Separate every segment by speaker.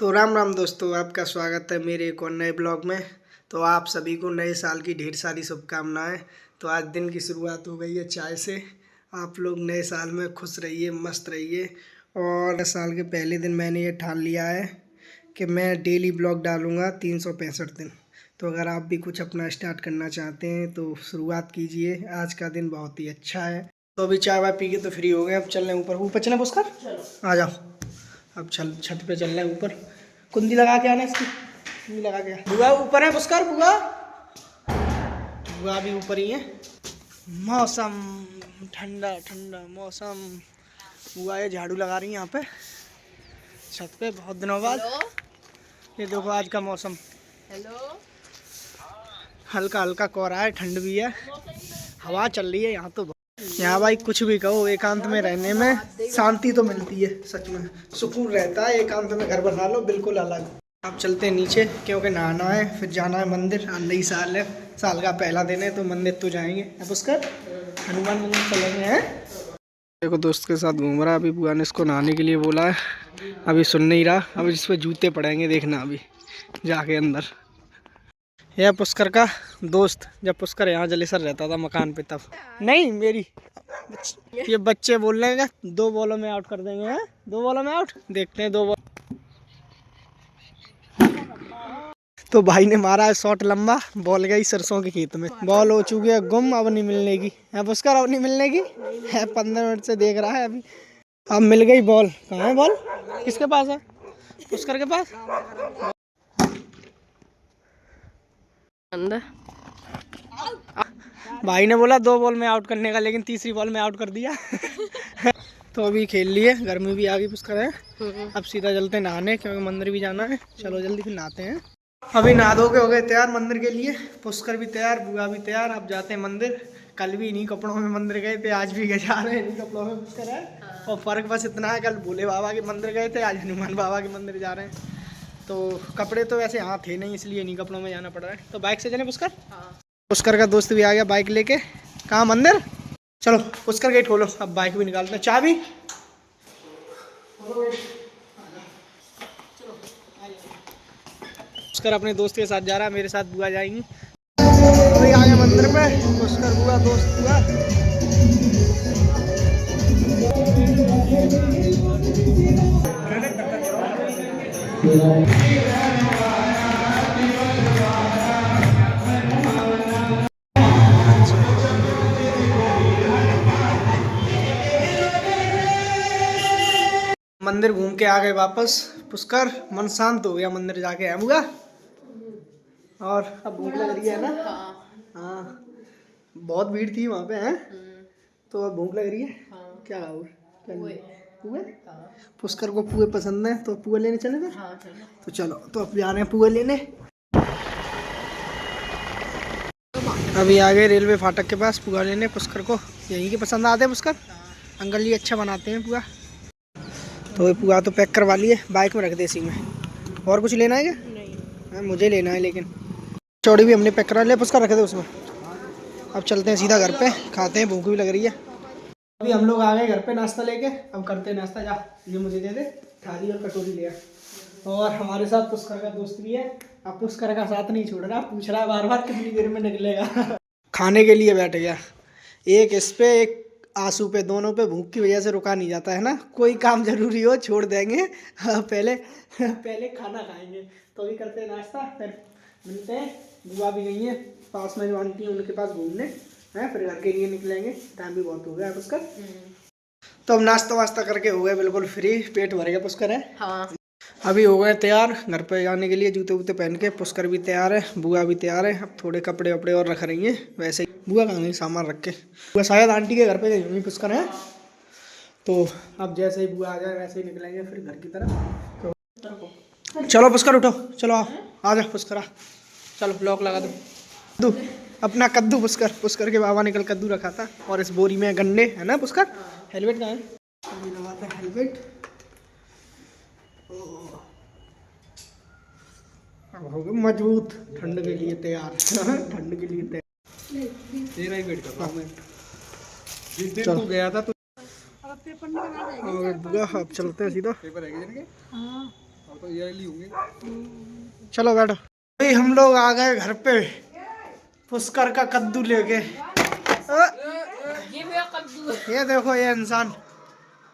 Speaker 1: तो राम राम दोस्तों, आपका स्वागत है मेरे एक और नए ब्लॉग में। तो आप सभी को नए साल की ढेर सारी शुभकामनाएं। तो आज दिन की शुरुआत हो गई है चाय से। आप लोग नए साल में खुश रहिए, मस्त रहिए। और नए साल के पहले दिन मैंने ये ठान लिया है कि मैं डेली ब्लॉग डालूँगा 365 दिन। तो अगर आप भी कुछ अपना स्टार्ट करना चाहते हैं तो शुरुआत कीजिए। आज का दिन बहुत ही अच्छा है। तो अभी चाय वाय पी के तो फ्री हो गए, अब चल रहे ऊपर। ऊपर चलें पुष्कर, आ जाओ। अब छत पे चल रहे हैं ऊपर। कुंडी लगा के आना, इसकी कुंडी लगा के। बुआ ऊपर है पुष्कर, बुआ बुआ भी ऊपर ही है। मौसम ठंडा ठंडा मौसम। बुआ ये झाड़ू लगा रही है यहाँ पे छत पे बहुत दिनों बाद। ये देखो आज का मौसम। हेलो। हल्का हल्का कोहरा है, ठंड भी है, हवा चल रही है यहाँ तो। यहाँ भाई कुछ भी कहो, एकांत में रहने में शांति तो मिलती है, सच में सुकून रहता है। एकांत में घर बना लो बिल्कुल अलग। अब चलते हैं नीचे क्योंकि नहाना है, फिर जाना है मंदिर। नई साल है, साल का पहला दिन है तो मंदिर तो जाएंगे। अब उसका हनुमान मंदिर चलेंगे हैं। देखो दोस्त के साथ घूम रहा है। अभी बुआ ने इसको नहाने के लिए बोला है, अभी सुन नहीं रहा। अभी इस पर जूते पड़ेंगे, देखना अभी जाके अंदर। यह पुष्कर का दोस्त, जब पुष्कर यहाँ जलेसर रहता था मकान पे तब। नहीं मेरी ये बच्चे बोल रहे हैं 2 बॉलों में आउट कर देंगे। हैं 2 बॉलों में आउट, देखते हैं 2 बॉल। तो भाई ने मारा है शॉट लंबा, बॉल गई सरसों के खेत में। बॉल हो चुकी है गुम, अब नहीं मिलने की है पुष्कर, अब नहीं मिलने की है। 15 मिनट से देख रहा है अभी। अब मिल गई बॉल। कहाँ है बॉल, किसके पास है? पुष्कर के पास। अंदर भाई ने बोला 2 बॉल में आउट करने का, लेकिन तीसरी बॉल में आउट कर दिया। तो अभी खेल लिए, गर्मी भी आ गई पुष्कर है। अब सीधा चलते हैं नहाने क्योंकि मंदिर भी जाना है। चलो जल्दी फिर नहाते हैं। अभी नहा धो के हो गए तैयार मंदिर के लिए। पुष्कर भी तैयार, बुआ भी तैयार। अब जाते हैं मंदिर। कल भी इन्हीं कपड़ों में मंदिर गए थे, आज भी जा रहे हैं इन्हीं कपड़ों में पुष्कर है। और फर्क बस इतना है, कल भोले बाबा के मंदिर गए थे, आज हनुमान बाबा के मंदिर जा रहे हैं। तो कपड़े तो वैसे यहाँ थे नहीं, इसलिए इन्हीं कपड़ों में जाना पड़ रहा है। तो बाइक से चले पुष्कर। पुष्कर का दोस्त भी आ गया बाइक लेके। कहाँ मंदिर? चलो पुष्कर गेट खोलो, अब बाइक भी निकालते हैं। चाबी पुष्कर अपने दोस्त के साथ जा रहा है, मेरे साथ बुआ जाएंगी। अभी आ गए मंदिर पे, पुष्कर बुआ दोस्त बुआ। मंदिर घूम के आ गए वापस। पुष्कर मन शांत हो गया मंदिर जाके, है बुआ? और अब भूख लग रही है ना? हाँ बहुत भीड़ थी वहाँ पे है। तो अब भूख लग रही है। क्या और पुए? पुष्कर को पुए पसंद है तो पुए लेने चले थे। तो चलो, तो अब जा रहे हैं पुए लेने। अभी आ गए रेलवे फाटक के पास पुआ लेने। पुष्कर को यहीं के पसंद आते हैं। पुष्कर अंकल जी अच्छा बनाते हैं पुआ। तो ये पुआ तो पैक करवा लिए, बाइक में रख दे इसी में। और कुछ लेना है क्या? नहीं मुझे लेना है, लेकिन चौड़ी भी हमने पैक करा लिया। पुष्कर रख दे उसमें। अब चलते हैं सीधा घर पे, खाते हैं, भूख भी लग रही है। अभी हम लोग आ गए घर पे नाश्ता लेके। अब करते हैं नाश्ता। जा ये मुझे दे दे, थाली और कटोरी ले आ। और हमारे साथ पुष्कर का दोस्त भी है। अब पुष्कर का साथ नहीं छोड़ रहा, पूछ रहा है बार बार कितनी देर में निकलेगा। खाने के लिए बैठ गया, एक इस पे एक आंसू पे, दोनों पे। भूख की वजह से रुका नहीं जाता है ना, कोई काम जरूरी हो छोड़ देंगे। पहले खाना खाएंगे। तो अभी करते हैं नाश्ता, फिर मिलते हैं। बुआ भी गई है पास में जो आंटी है उनके पास घूमने हैं, फिर घर के लिए निकलेंगे। टाइम भी बहुत हो गया है पुष्कर। तो अब नाश्ता वास्ता करके हो गए बिल्कुल फ्री, पेट भर गया पुष्कर है। हाँ। अभी हो गए तैयार घर पे जाने के लिए, जूते वूते पहन के। पुष्कर भी तैयार है, बुआ भी तैयार है। अब थोड़े कपड़े वपड़े और रख रही है। वैसे ही बुआ कहाँ गई सामान रख के? बुआ शायद आंटी के घर पे गई होंगी पुष्कर है। तो अब जैसे ही बुआ आ जाए वैसे ही निकलेंगे फिर घर की तरफ। तो चलो पुष्कर उठो, चलो आ जाओ पुष्कर आ। चलो लॉक लगा दो अपना कद्दू। पुष्कर के बाबा ने कल कद्दू रखा था। और इस बोरी में गन्ने है ना पुष्कर। हेलमेट कहाँ है? अभी लगाते हैं हेलमेट। अब हो गए मजबूत, ठंड के लिए तैयार। ठंड के लिए तैयार। तेरा ही वेट कर रहा हूं। जिस दिन तू गया था तो अब चलते हैं सीधा। पेपर है
Speaker 2: तो ये ली होंगे।
Speaker 1: चलो बैठो। भाई हम लोग आ गए घर पे पुष्कर का कद्दू लेके। ये देखो ये इंसान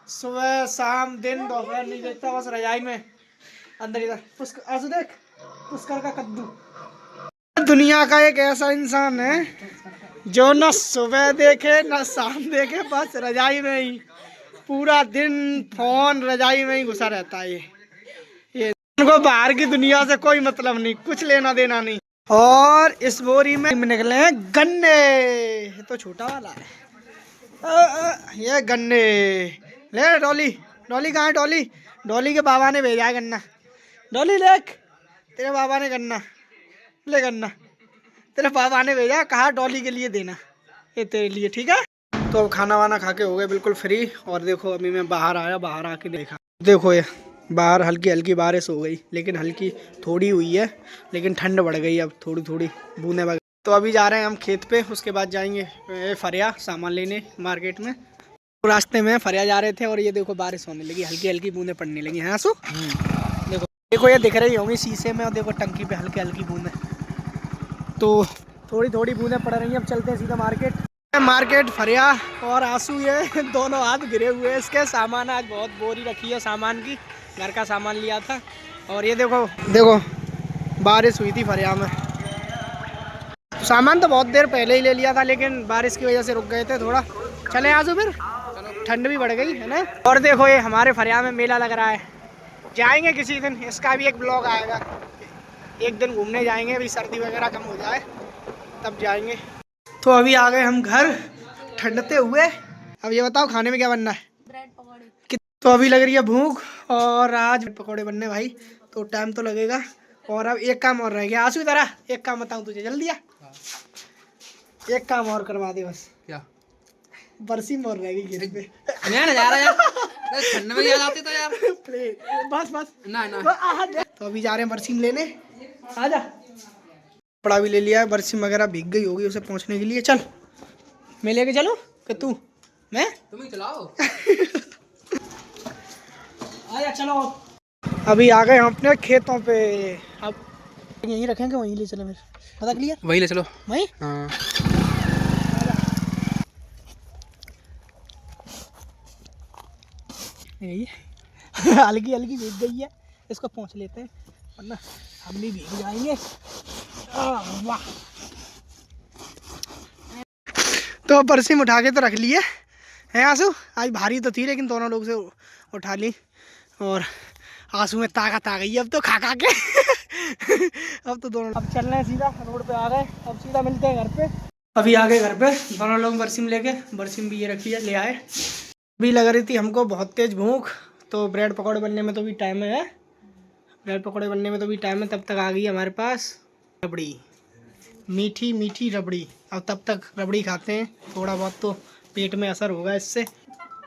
Speaker 1: सुबह शाम दिन दोपहर नहीं देखता, बस रजाई में अंदर इधर। पुष्कर आंसू देख, पुष्कर का कद्दू। दुनिया का एक ऐसा इंसान है जो न सुबह देखे न शाम देखे, बस रजाई में ही पूरा दिन फोन रजाई में ही घुसा रहता है। ये उनको बाहर की दुनिया से कोई मतलब नहीं, कुछ लेना देना नहीं। और इस बोरी में निकले हैं गन्ने, ये तो छोटा वाला है। ये गन्ने ले। डॉली, डॉली कहाँ है? डॉली, डॉली के बाबा ने भेजा है गन्ना। डॉली देख, तेरे बाबा ने गन्ना ले, गन्ना तेरे पापा ने भेजा, कहा डॉली के लिए देना, ये तेरे लिए, ठीक है। तो अब खाना वाना खा के हो गए बिल्कुल फ्री। और देखो अभी मैं बाहर आया, बाहर आके देखा, देखो ये बाहर हल्की हल्की बारिश हो गई, लेकिन हल्की थोड़ी हुई है, लेकिन ठंड बढ़ गई अब थोड़ी थोड़ी बूंदे वगैरह। तो अभी जा रहे हैं हम खेत पे, उसके बाद जाएंगे फरिया सामान लेने मार्केट में। तो रास्ते में फरिया जा रहे थे और ये देखो बारिश होने लगी, हल्की हल्की बूंदे पड़ने लगी हैं। आंसू देखो, देखो ये दिख रही होंगी शीशे में, और देखो टंकी पे हल्की हल्की बूंदे, तो थोड़ी थोड़ी बूंदें पड़ रही हैं। अब चलते हैं सीधा मार्केट। मार्केट फरिया और आंसू ये दोनों हाथ गिरे हुए हैं इसके। सामान आज बहुत बोरी रखी है सामान की, घर का सामान लिया था। और ये देखो देखो बारिश हुई थी फरिया में, सामान तो बहुत देर पहले ही ले लिया था, लेकिन बारिश की वजह से रुक गए थे थोड़ा। चले आंसू फिर, ठंड भी बढ़ गई है ना। और देखो ये हमारे फरिया में मेला लग रहा है, जाएंगे किसी दिन, इसका भी एक ब्लॉग आएगा। एक दिन घूमने जाएंगे, अभी सर्दी वगैरह कम हो जाए तब जाएंगे। तो अभी आ गए हम घर ठंडते हुए। अब ये बताओ खाने में क्या बनना है? ब्रेड पकौड़े। तो अभी लग रही है भूख, और आज पकौड़े बनने भाई, तो टाइम तो लगेगा। और अब एक काम और रह गया आंसू, तरह एक काम बताऊं तुझे, जल्दी आ। एक काम और करवा दे बस। क्या? बरसी मोर रह गई खेत पे। ठंड में याद आती तो यार। बस बस ना ना। तो अभी जा रहे हैं बरसीम लेने, आजा। कपड़ा भी ले लिया है, बरसीम वगैरह भीग गई होगी उसे पहुंचने के लिए। चल मैं लेके चलूं कि तू? मैं, तुम ही चलाओ। आजा चलो। अभी आ गए हम अपने खेतों पे। अब यहीं रखेंगे, वहीं ले चले, फिर पता क्लियर, वहीं ले चलो। वहीं? हाँ। हल्की हल्की भीग गई है, इसको पहुंच लेते हैं वरना हम भी भीग जाएंगे। वाह। तो बरसीम उठा के तो रख लिए है आंसू, आज भारी तो थी लेकिन दोनों लोग से उठा ली। और आंसू में ताकत आ गई अब तो खा खा के। अब तो दोनों, अब चल रहे हैं सीधा रोड पे आ गए, अब सीधा मिलते हैं घर पे। अभी आ गए घर पे दोनों लोग बरसीम लेके, बरसीम भी ये रखी है, ले आए। अभी लग रही थी हमको बहुत तेज भूख, तो ब्रेड पकौड़े बनने में तो भी टाइम है, ब्रेड पकौड़े बनने में तो भी टाइम है। तब तक आ गई हमारे पास रबड़ी, मीठी मीठी रबड़ी। अब तब तक रबड़ी खाते हैं, थोड़ा बहुत तो पेट में असर होगा इससे।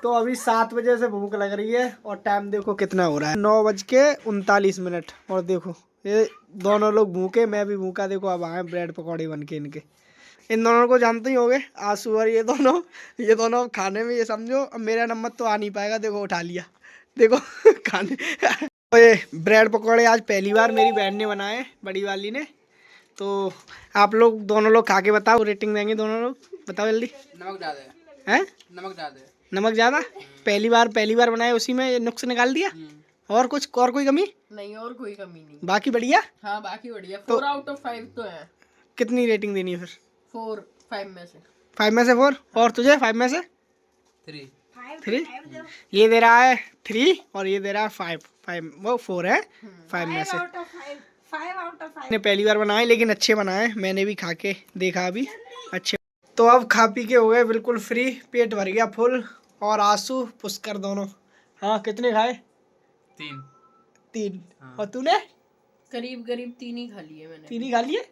Speaker 1: तो अभी 7 बजे से भूख लग रही है, और टाइम देखो कितना हो रहा है, 9:39। और देखो ये दोनों लोग भूखे, मैं भी भूखा। देखो अब आए ब्रेड पकौड़े बन के इनके। इन दोनों को जानते ही होंगे, आंसू और ये दोनों खाने में, ये समझो अब मेरा नंबर तो आ नहीं पाएगा। देखो उठा लिया, देखो खाने। तो ये ब्रेड पकौड़े आज पहली बार मेरी बहन ने बनाए, बड़ी वाली ने। तो आप लोग दोनों लोग खा के बताओ, रेटिंग देंगे दोनों लोग, बताओ जल्दी। नमक ज़्यादा है? नमक ज़्यादा है। नमक ज़्यादा? पहली बार बनाए, उसी में ये नुक्स निकाल दिया। और कुछ, और कोई कमी नहीं? और कोई कमी नहीं, बाकी बढ़िया। हाँ बाकी बढ़िया। 4 आउट ऑफ 5 तो है। कितनी रेटिंग देनी है फिर? 4, 5 में से 5 में से 4। और तुझे 5 में से 3? ये दे रहा है 3 और ये दे रहा है 5 वो 4 है 5 में से। 5 आउट ऑफ 5 ने पहली बार बनाए, लेकिन अच्छे बनाए, मैंने भी खा के देखा अभी, अच्छे। तो अब खा पी के हो गए बिल्कुल फ्री, पेट भर गया फुल। और आंसू पुष्कर दोनों, हाँ कितने खाए? 3। हाँ। और तूने? करीब 3 ही खा लिए मैंने। 3 ही खा लिए?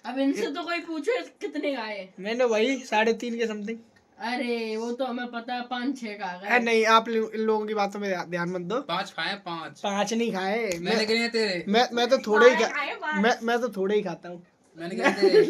Speaker 1: अब इनसे तो कोई पूछे कितने खाए? मैंने वही 3.5 के समथिंग। अरे वो तो हमें पता है, 5-6 खा गए। नहीं आप इन लोगों की बातों में ध्यान मत दो। 5 खाए, 5 नहीं खाए। मैंने गिने तेरे। मैं तो थोड़े ही मैं तो थोड़े ही खाता हूँ। मैंने गिने तेरे।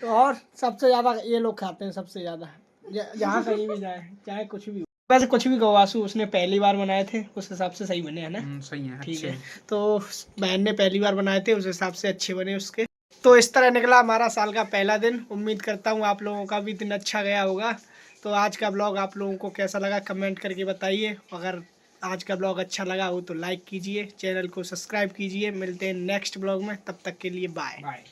Speaker 1: तो और सबसे ज्यादा ये लोग खाते हैं, सबसे ज्यादा, जहाँ कहीं भी जाए, चाहे कुछ भी हो। वैसे कुछ भी कहो आंसू, उसने पहली बार बनाए थे उस हिसाब से सही बने, है ना?
Speaker 2: सही है,
Speaker 1: ठीक
Speaker 2: अच्छे
Speaker 1: है।
Speaker 2: हैं।
Speaker 1: तो बहन ने पहली बार बनाए थे उस हिसाब से अच्छे बने उसके। तो इस तरह निकला हमारा साल का पहला दिन। उम्मीद करता हूँ आप लोगों का भी दिन अच्छा गया होगा। तो आज का ब्लॉग आप लोगों को कैसा लगा कमेंट करके बताइए। अगर आज का ब्लॉग अच्छा लगा हो तो लाइक कीजिए, चैनल को सब्सक्राइब कीजिए। मिलते हैं नेक्स्ट ब्लॉग में, तब तक के लिए बाय।
Speaker 2: बाय।